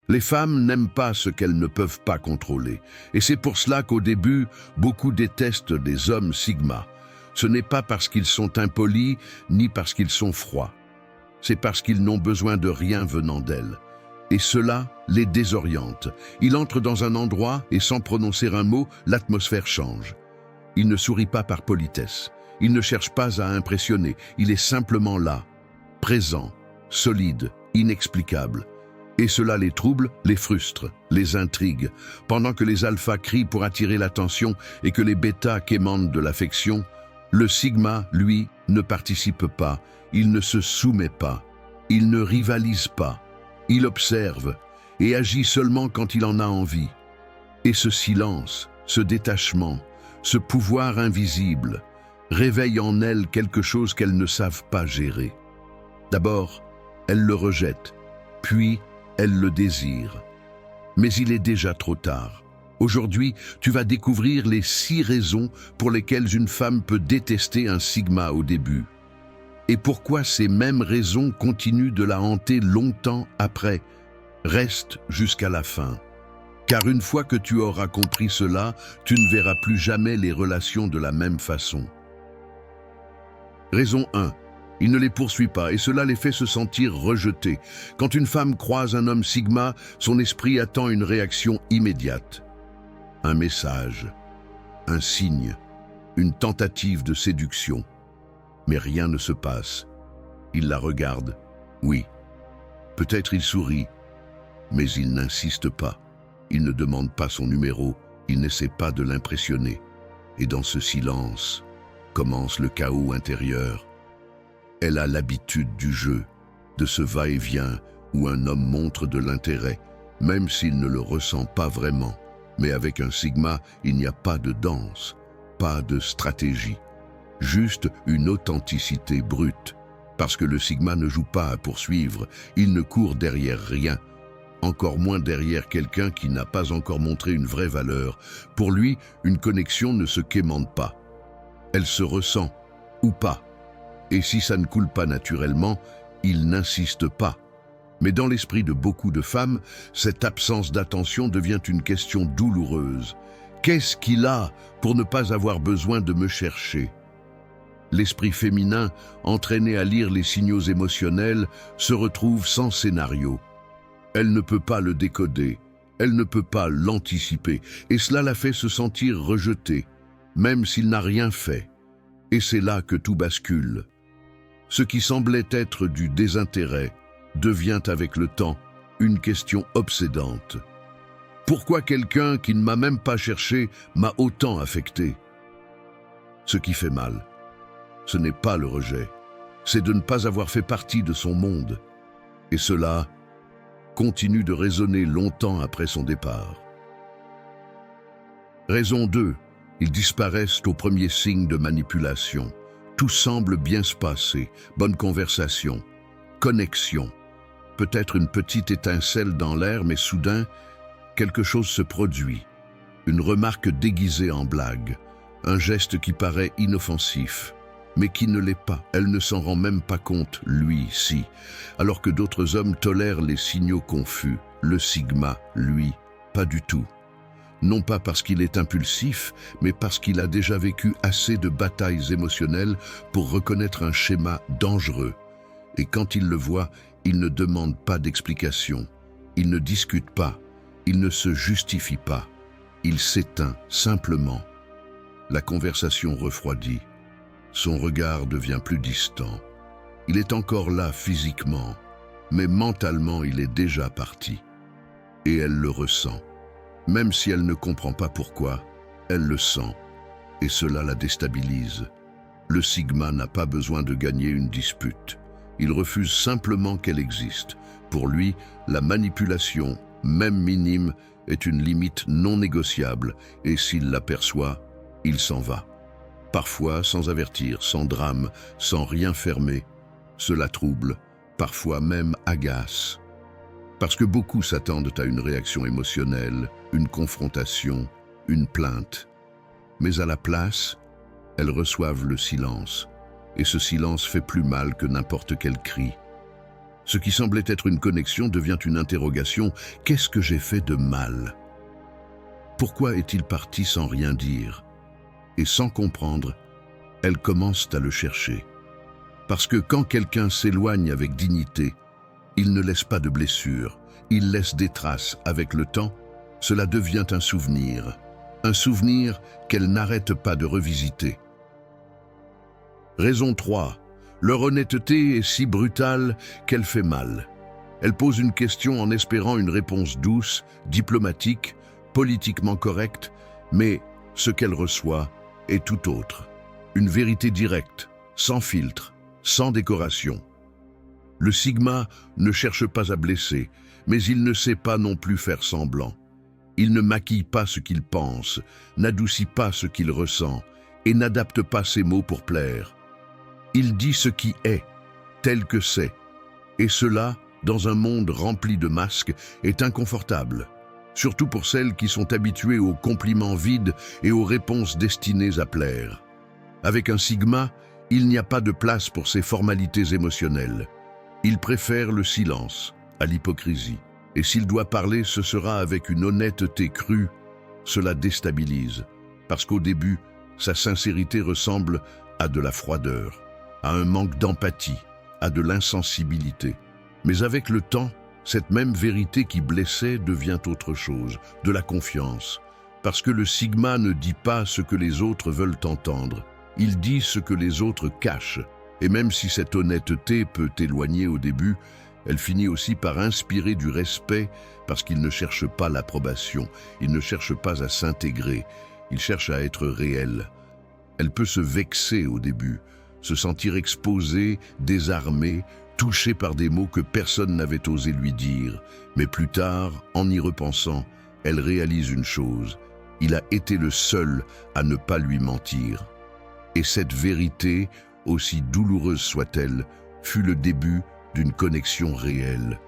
Les femmes n'aiment pas ce qu'elles ne peuvent pas contrôler. Et c'est pour cela qu'au début, beaucoup détestent les hommes Sigma. Ce n'est pas parce qu'ils sont impolis, ni parce qu'ils sont froids. C'est parce qu'ils n'ont besoin de rien venant d'elles. Et cela les désoriente. Ils entrent dans un endroit et sans prononcer un mot, l'atmosphère change. Il ne sourit pas par politesse. Il ne cherche pas à impressionner. Il est simplement là, présent, solide, inexplicable. Et cela les trouble, les frustre, les intrigue. Pendant que les alphas crient pour attirer l'attention et que les bêtas quémandent de l'affection, le sigma, lui, ne participe pas. Il ne se soumet pas. Il ne rivalise pas. Il observe et agit seulement quand il en a envie. Et ce silence, ce détachement, ce pouvoir invisible, réveille en elles quelque chose qu'elles ne savent pas gérer. D'abord, elles le rejettent, puis elles le désirent. Mais il est déjà trop tard. Aujourd'hui, tu vas découvrir les 6 raisons pour lesquelles une femme peut détester un sigma au début. Et pourquoi ces mêmes raisons continuent de la hanter longtemps après. Reste jusqu'à la fin. Car une fois que tu auras compris cela, tu ne verras plus jamais les relations de la même façon. Raison 1. Il ne les poursuit pas et cela les fait se sentir rejetés. Quand une femme croise un homme sigma, son esprit attend une réaction immédiate. Un message, un signe, une tentative de séduction. Mais rien ne se passe. Il la regarde, oui. Peut-être il sourit, mais il n'insiste pas. Il ne demande pas son numéro, il n'essaie pas de l'impressionner. Et dans ce silence commence le chaos intérieur. Elle a l'habitude du jeu, de ce va-et-vient où un homme montre de l'intérêt, même s'il ne le ressent pas vraiment. Mais avec un sigma, il n'y a pas de danse, pas de stratégie, juste une authenticité brute. Parce que le sigma ne joue pas à poursuivre, il ne court derrière rien, encore moins derrière quelqu'un qui n'a pas encore montré une vraie valeur. Pour lui, une connexion ne se quémande pas. Elle se ressent, ou pas. Et si ça ne coule pas naturellement, il n'insiste pas. Mais dans l'esprit de beaucoup de femmes, cette absence d'attention devient une question douloureuse. Qu'est-ce qu'il a pour ne pas avoir besoin de me chercher ? L'esprit féminin, entraîné à lire les signaux émotionnels, se retrouve sans scénario. Elle ne peut pas le décoder, elle ne peut pas l'anticiper, et cela la fait se sentir rejetée, même s'il n'a rien fait. Et c'est là que tout bascule. Ce qui semblait être du désintérêt devient avec le temps une question obsédante. Pourquoi quelqu'un qui ne m'a même pas cherché m'a autant affecté ? Ce qui fait mal, ce n'est pas le rejet, c'est de ne pas avoir fait partie de son monde. Et cela continue de résonner longtemps après son départ. Raison 2. Ils disparaissent au premier signe de manipulation. Tout semble bien se passer, bonne conversation, connexion. Peut-être une petite étincelle dans l'air, mais soudain, quelque chose se produit. Une remarque déguisée en blague, un geste qui paraît inoffensif, mais qui ne l'est pas. Elle ne s'en rend même pas compte, lui, si. Alors que d'autres hommes tolèrent les signaux confus, le sigma, lui, pas du tout. Non pas parce qu'il est impulsif, mais parce qu'il a déjà vécu assez de batailles émotionnelles pour reconnaître un schéma dangereux. Et quand il le voit, il ne demande pas d'explication, il ne discute pas, il ne se justifie pas. Il s'éteint simplement. La conversation refroidit. Son regard devient plus distant. Il est encore là physiquement, mais mentalement il est déjà parti. Et elle le ressent. Même si elle ne comprend pas pourquoi, elle le sent, et cela la déstabilise. Le sigma n'a pas besoin de gagner une dispute. Il refuse simplement qu'elle existe. Pour lui, la manipulation, même minime, est une limite non négociable, et s'il l'aperçoit, il s'en va. Parfois sans avertir, sans drame, sans rien fermer. Cela trouble, parfois même agace. Parce que beaucoup s'attendent à une réaction émotionnelle, une confrontation, une plainte. Mais à la place, elles reçoivent le silence. Et ce silence fait plus mal que n'importe quel cri. Ce qui semblait être une connexion devient une interrogation. Qu'est-ce que j'ai fait de mal? Pourquoi est-il parti sans rien dire? Et sans comprendre, elles commencent à le chercher. Parce que quand quelqu'un s'éloigne avec dignité, il ne laisse pas de blessures, il laisse des traces. Avec le temps, cela devient un souvenir qu'elle n'arrête pas de revisiter. Raison 3. Leur honnêteté est si brutale qu'elle fait mal. Elle pose une question en espérant une réponse douce, diplomatique, politiquement correcte, mais ce qu'elle reçoit est tout autre. Une vérité directe, sans filtre, sans décoration. Le Sigma ne cherche pas à blesser, mais il ne sait pas non plus faire semblant. Il ne maquille pas ce qu'il pense, n'adoucit pas ce qu'il ressent et n'adapte pas ses mots pour plaire. Il dit ce qui est, tel que c'est, et cela, dans un monde rempli de masques, est inconfortable, surtout pour celles qui sont habituées aux compliments vides et aux réponses destinées à plaire. Avec un Sigma, il n'y a pas de place pour ces formalités émotionnelles. Il préfère le silence à l'hypocrisie. Et s'il doit parler, ce sera avec une honnêteté crue. Cela déstabilise, parce qu'au début, sa sincérité ressemble à de la froideur, à un manque d'empathie, à de l'insensibilité. Mais avec le temps, cette même vérité qui blessait devient autre chose, de la confiance. Parce que le Sigma ne dit pas ce que les autres veulent entendre, il dit ce que les autres cachent. Et même si cette honnêteté peut éloigner au début, elle finit aussi par inspirer du respect parce qu'il ne cherche pas l'approbation, il ne cherche pas à s'intégrer, il cherche à être réel. Elle peut se vexer au début, se sentir exposée, désarmée, touchée par des mots que personne n'avait osé lui dire. Mais plus tard, en y repensant, elle réalise une chose, il a été le seul à ne pas lui mentir. Et cette vérité, aussi douloureuse soit-elle, fut le début d'une connexion réelle.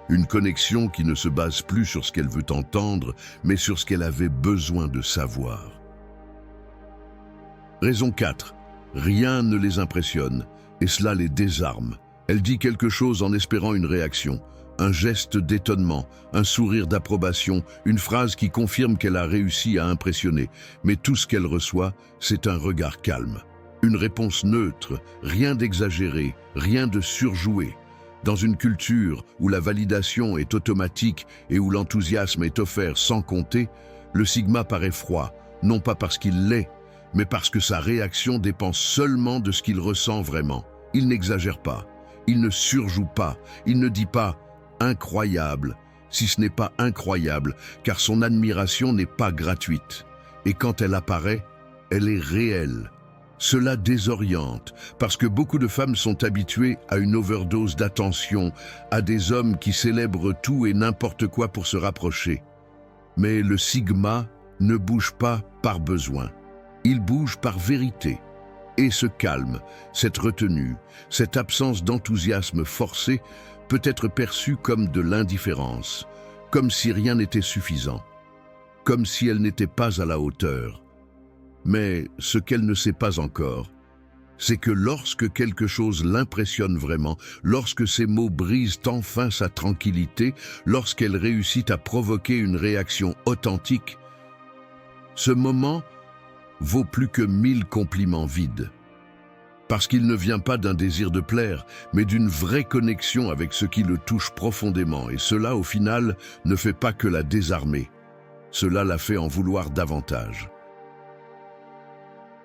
Une connexion qui ne se base plus sur ce qu'elle veut entendre, mais sur ce qu'elle avait besoin de savoir. Raison 4. Rien ne les impressionne, et cela les désarme. Elle dit quelque chose en espérant une réaction, un geste d'étonnement, un sourire d'approbation, une phrase qui confirme qu'elle a réussi à impressionner. Mais tout ce qu'elle reçoit, c'est un regard calme. Une réponse neutre, rien d'exagéré, rien de surjoué. Dans une culture où la validation est automatique et où l'enthousiasme est offert sans compter, le Sigma paraît froid, non pas parce qu'il l'est, mais parce que sa réaction dépend seulement de ce qu'il ressent vraiment. Il n'exagère pas, il ne surjoue pas, il ne dit pas « incroyable », si ce n'est pas incroyable, car son admiration n'est pas gratuite. Et quand elle apparaît, elle est réelle. Cela désoriente, parce que beaucoup de femmes sont habituées à une overdose d'attention, à des hommes qui célèbrent tout et n'importe quoi pour se rapprocher. Mais le Sigma ne bouge pas par besoin, il bouge par vérité. Et ce calme, cette retenue, cette absence d'enthousiasme forcé peut être perçu comme de l'indifférence, comme si rien n'était suffisant, comme si elle n'était pas à la hauteur. Mais ce qu'elle ne sait pas encore, c'est que lorsque quelque chose l'impressionne vraiment, lorsque ses mots brisent enfin sa tranquillité, lorsqu'elle réussit à provoquer une réaction authentique, ce moment vaut plus que 1000 compliments vides. Parce qu'il ne vient pas d'un désir de plaire, mais d'une vraie connexion avec ce qui le touche profondément. Et cela, au final, ne fait pas que la désarmer. Cela la fait en vouloir davantage.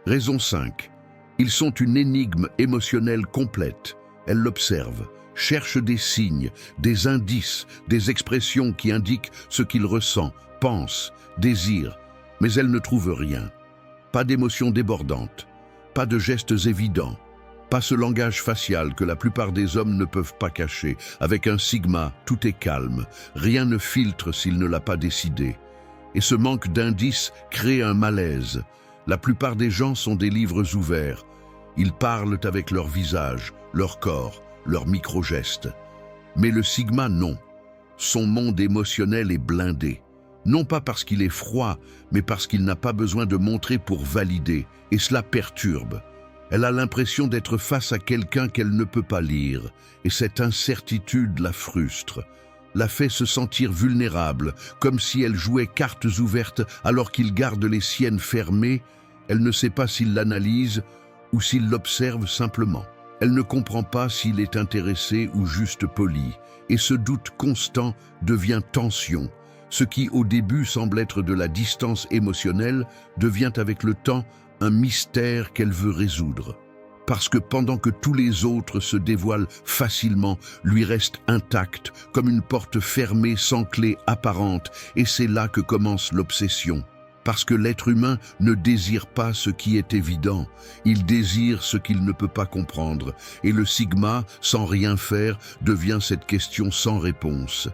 Raison 5. Ils sont une énigme émotionnelle complète. Elle l'observe, cherche des signes, des indices, des expressions qui indiquent ce qu'il ressent, pense, désire, mais elle ne trouve rien. Pas d'émotions débordantes, pas de gestes évidents, pas ce langage facial que la plupart des hommes ne peuvent pas cacher. Avec un Sigma, tout est calme, rien ne filtre s'il ne l'a pas décidé. Et ce manque d'indices crée un malaise. La plupart des gens sont des livres ouverts. Ils parlent avec leur visage, leur corps, leurs micro-gestes. Mais le Sigma, non. Son monde émotionnel est blindé. Non pas parce qu'il est froid, mais parce qu'il n'a pas besoin de montrer pour valider. Et cela perturbe. Elle a l'impression d'être face à quelqu'un qu'elle ne peut pas lire, et cette incertitude la frustre, la fait se sentir vulnérable, comme si elle jouait cartes ouvertes alors qu'il garde les siennes fermées. Elle ne sait pas s'il l'analyse ou s'il l'observe simplement. Elle ne comprend pas s'il est intéressé ou juste poli, et ce doute constant devient tension. Ce qui au début semble être de la distance émotionnelle devient avec le temps un mystère qu'elle veut résoudre. Parce que pendant que tous les autres se dévoilent facilement, lui reste intacte, comme une porte fermée sans clé apparente, et c'est là que commence l'obsession. Parce que l'être humain ne désire pas ce qui est évident, il désire ce qu'il ne peut pas comprendre, et le sigma, sans rien faire, devient cette question sans réponse.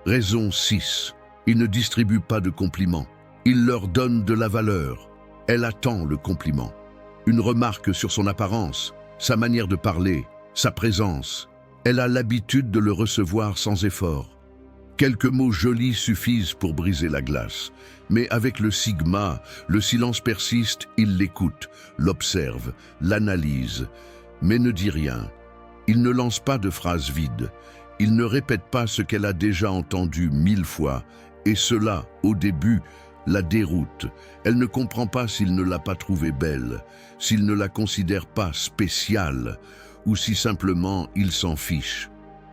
Raison 6. Il ne distribue pas de compliments. Il leur donne de la valeur. Elle attend le compliment. Une remarque sur son apparence, sa manière de parler, sa présence. Elle a l'habitude de le recevoir sans effort. Quelques mots jolis suffisent pour briser la glace. Mais avec le sigma, le silence persiste, il l'écoute, l'observe, l'analyse, mais ne dit rien. Il ne lance pas de phrases vides. Il ne répète pas ce qu'elle a déjà entendu 1000 fois. Et cela, au début, la déroute. Elle ne comprend pas s'il ne l'a pas trouvée belle, s'il ne la considère pas spéciale, ou si simplement il s'en fiche.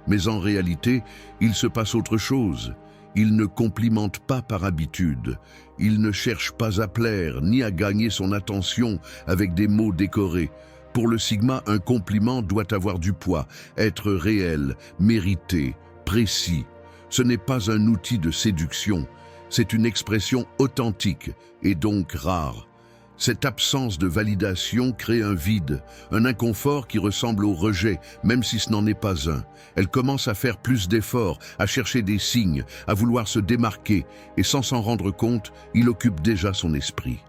Mais en réalité, il se passe autre chose. Il ne complimente pas par habitude. Il ne cherche pas à plaire, ni à gagner son attention avec des mots décorés. Pour le sigma, un compliment doit avoir du poids, être réel, mérité, précis. Ce n'est pas un outil de séduction. C'est une expression authentique et donc rare. Cette absence de validation crée un vide, un inconfort qui ressemble au rejet, même si ce n'en est pas un. Elle commence à faire plus d'efforts, à chercher des signes, à vouloir se démarquer, et sans s'en rendre compte, il occupe déjà son esprit.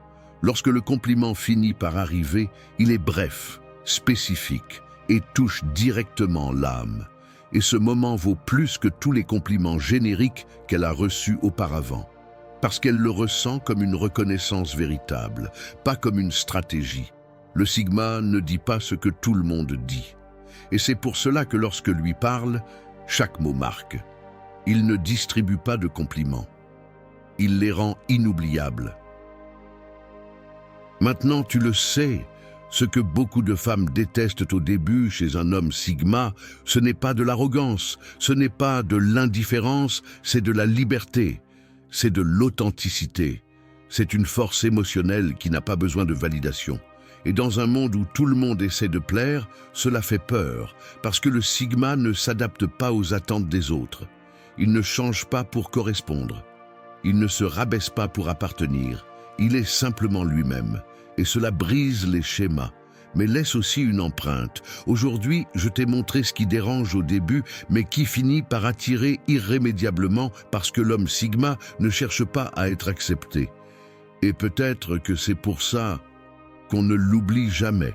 Lorsque le compliment finit par arriver, il est bref, spécifique, et touche directement l'âme. Et ce moment vaut plus que tous les compliments génériques qu'elle a reçus auparavant. Parce qu'elle le ressent comme une reconnaissance véritable, pas comme une stratégie. Le sigma ne dit pas ce que tout le monde dit. Et c'est pour cela que lorsque lui parle, chaque mot marque. Il ne distribue pas de compliments. Il les rend inoubliables. Maintenant, tu le sais, ce que beaucoup de femmes détestent au début chez un homme sigma, ce n'est pas de l'arrogance, ce n'est pas de l'indifférence, c'est de la liberté. C'est de l'authenticité. C'est une force émotionnelle qui n'a pas besoin de validation. Et dans un monde où tout le monde essaie de plaire, cela fait peur, parce que le sigma ne s'adapte pas aux attentes des autres. Il ne change pas pour correspondre. Il ne se rabaisse pas pour appartenir. Il est simplement lui-même. Et cela brise les schémas, mais laisse aussi une empreinte. Aujourd'hui, je t'ai montré ce qui dérange au début, mais qui finit par attirer irrémédiablement parce que l'homme sigma ne cherche pas à être accepté. Et peut-être que c'est pour ça qu'on ne l'oublie jamais.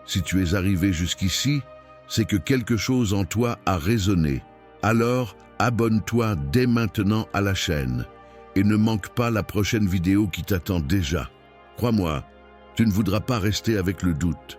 Si tu es arrivé jusqu'ici, c'est que quelque chose en toi a résonné. Alors, abonne-toi dès maintenant à la chaîne et ne manque pas la prochaine vidéo qui t'attend déjà. Crois-moi, tu ne voudras pas rester avec le doute.